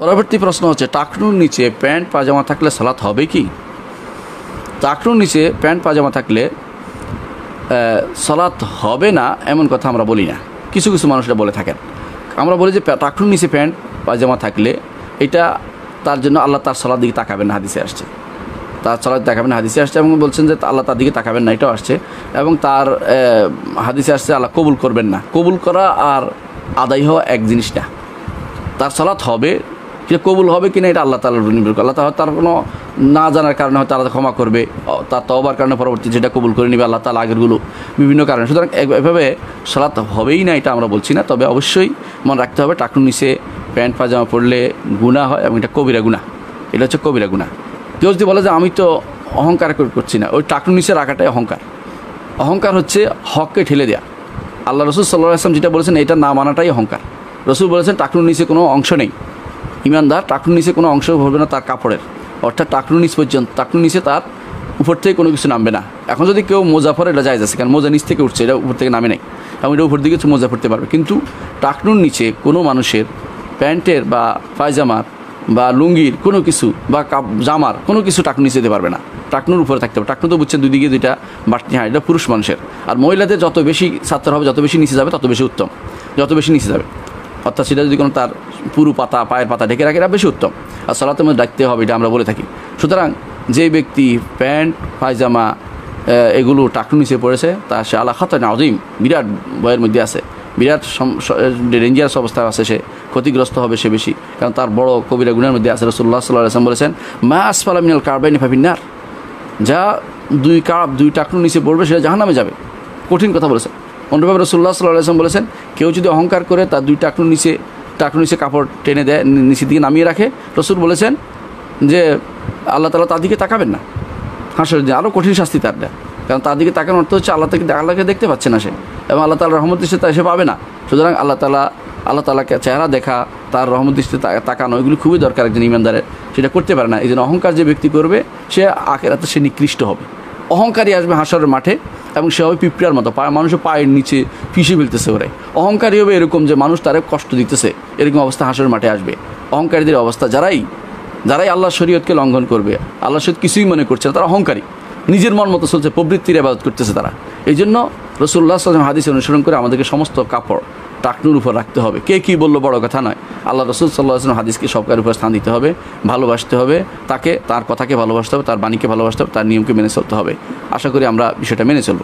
পরবর্তী প্রশ্ন হচ্ছে, টাকনুর নিচে প্যান্ট পাজামা থাকলে সালাত হবে কি? টাকনুর নিচে প্যান্ট পাজামা থাকলে সালাত হবে না এমন কথা আমরা বলি না। কিছু কিছু মানুষরা বলে থাকেন। আমরা বলি যে টাকনুর নিচে প্যান্ট পাজামা থাকলে এটা তার জন্য আল্লাহ তার সালাত দিকে তাকাবেন না, হাদিসে আসছে। তার সালাত তাকাবেন না, হাদিসে আসছে, এবং বলছেন যে আল্লাহ তার দিকে তাকাবেন না, এটাও আসছে। এবং তার হাদিসে আসছে আল্লাহ কবুল করবেন না। কবুল করা আর আদায় হওয়া এক জিনিস না। তার সালাত হবে, সে কবুল হবে কিনা এটা আল্লাহ তাআলার উপর নির্ভর করে। আল্লাহ তাআলা তার কোনো না জানার কারণে হয়তো আল্লাহ ক্ষমা করবে, তার তওবার কারণে পরবর্তী যেটা কবুল করে নেবে আল্লাহ তাআলা আগেরগুলো বিভিন্ন কারণে। সুতরাং এভাবে সালাত হবেই না এটা আমরা বলছি না। তবে অবশ্যই মনে রাখতে হবে টাকনুর নিচে প্যান্ট পাজামা পরলে গুনাহ হয়, এবং এটা কবিরা গুনাহ। এটা হচ্ছে কবিরা গুনাহ। কেউ যদি বলে যে আমি তো অহংকার করছি না, ওই টাকনুর নিচে রাখাটাই অহংকার। অহংকার হচ্ছে হককে ঠেলে দেয়া। আল্লাহ রসুল সাল্লাল্লাহু আলাইহি ওয়াসাল্লাম যেটা বলেছেন এটা না মানাটাই অহংকার। রসুল বলেছেন টাকনুর নিচে কোনো অংশ নেই, ইমানদার টাকনুর নিচে কোনো অংশ ভরবে না তার কাপড়ের, অর্থাৎ টাকনুর নিচ পর্যন্ত, টাকনুর নিচে তার উপর থেকে কোনো কিছু নামবে না। এখন যদি কেউ মোজা পরে এটা জায়েজ আছে, কারণ মোজা নিচ থেকে উঠছে, এটা উপর থেকে নামে নেই, এবং এটা উপর দিকে মোজা পড়তে পারবে। কিন্তু টাকনুর নিচে কোনো মানুষের প্যান্টের বা পায়জামার বা লুঙ্গির কোনো কিছু বা জামার কোনো কিছু টাকনুর নিচে যেতে পারবে না, টাকনুর উপরে থাকতে হবে। টাকনু তো বুঝছেন দুই দিকে দুইটা বাড়তি, হ্যাঁ এটা পুরুষ মানুষের। আর মহিলাদের যত বেশি ছাত্র হবে, যত বেশি নিচে যাবে তত বেশি উত্তম, যত বেশি নিচে যাবে, অর্থাৎ সেটা যদি কোনো তার পুরো পাতা পায়ের পাতা ঢেকে রাখে এটা বেশি উত্তম। আর সালাতের মধ্যে রাখতে হবে, এটা আমরা বলে থাকি। সুতরাং যে ব্যক্তি প্যান্ট পায়জামা এগুলো টাকনুর নিচে পড়েছে তা সে আলা খাতান আযীম, বিরাট ভয়ের মধ্যে আছে, বিরাট ডেঞ্জারাস অবস্থায় আছে, সে ক্ষতিগ্রস্ত হবে সে বেশি, কারণ তার বড় কবিরা গুনাহের মধ্যে আছে। রাসূলুল্লাহ সাল্লাল্লাহু আলাইহি ওয়াসাল্লাম বলেছেন মা আসফালা মিনাল কারবাইনি ফাফিন্নার, যা দুই টাকনুর নিচে পড়বে সেটা জাহান্নামে যাবে। কঠিন কথা বলেছেন। অন্যভাবে রাসূলুল্লাহ সাল্লাল্লাহু আলাইহি ওয়াসাল্লাম বলেছেন কেউ যদি অহংকার করে তার দুই টাকনুর নিচে কাপড় টেনে দেয়, নিচের দিকে নামিয়ে রাখে, রাসূল বলেছেন যে আল্লাহ তাআলা তার দিকে তাকাবেন না, হাসরের দিন আরও কঠিন শাস্তি তার দেয়। কারণ তার দিকে তাকানোর অর্থ হচ্ছে আল্লাহকে দেখতে পাচ্ছে না সে, এবং আল্লাহ তাআলার রহমত দৃষ্টিতে সে পাবে না। সুতরাং আল্লাহ তাআলাকে চেহারা দেখা, তার রহমত দৃষ্টিতে তাকানো এগুলো খুবই দরকার একজন ইমানদারের, সেটা করতে পারে না। এই জন্য অহংকার যে ব্যক্তি করবে সে আখিরাতে সে নিকৃষ্ট হবে। অহংকারী আসবে হাসরের মাঠে, এবং সে হবে পিঁপড়ার মতো, মানুষের পায়ের নিচে পিষে ফেলতেছে ওরে। অহংকারী হবে এরকম যে মানুষ তারে কষ্ট দিতেছে, এরকম অবস্থা হাসরের মাঠে আসবে। অহংকারীদের অবস্থা যারাই আল্লাহর শরীয়তকে লঙ্ঘন করবে, আল্লাহর শরীয়ত কিছুই মনে করছে না, তারা অহংকারী, নিজের মন মতো চলছে, প্রবৃত্তির ইবাদত করতেছে তারা। এই জন্য রাসূলুল্লাহ সাল্লাল্লাহু আলাইহি ওয়াসাল্লাম হাদিস অনুসরণ করে আমাদেরকে সমস্ত কাপড় টাকনুর উপর রাখতে হবে। কে কী বললো বড় কথা নয়, আল্লাহ রাসূল সাল্লাল্লাহু আলাইহি ওয়াসাল্লাম হাদিসকে সবকার উপর স্থান দিতে হবে, ভালোবাসতে হবে তাকে, তার কথাকে ভালোবাসতে হবে, তার বাণীকে ভালোবাসতে হবে, তার নিয়মকে মেনে চলতে হবে। আশা করি আমরা বিষয়টা মেনে চলব।